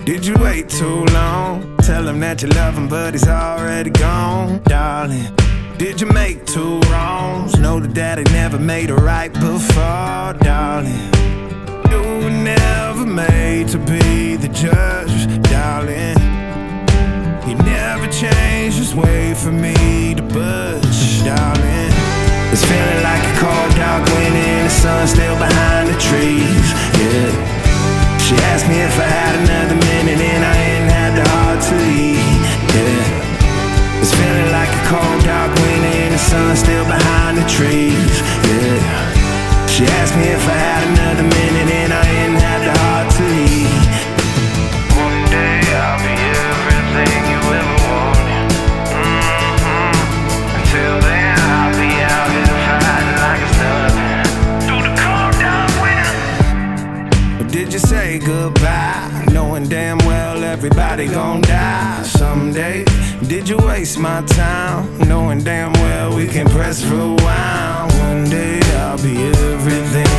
Did you wait too long? Tell him that you love him, but he's already gone, darling. Did you make two wrongs? Know that daddy never made a right before, darling. You were never made to be the judge, darling. He never changed his way for me to budge, darling. It's feeling like a cold, dark winter and the sun still behind the trees, yeah. She asked me if I had another minute and I ain't had the heart to leave, yeah. It's feeling like a cold, dark winter and the sun still behind the trees, yeah. She asked me if I had another minute and I ain't had the heart to leave. One day I'll be everything you ever wanted. Until then I'll be out here fighting like it's nothing through the cold, dark winter. Or did you say goodbye, knowing damn well everybody gon' die someday? Did you waste my time, knowing damn well we can press rewind? One day I'll be everything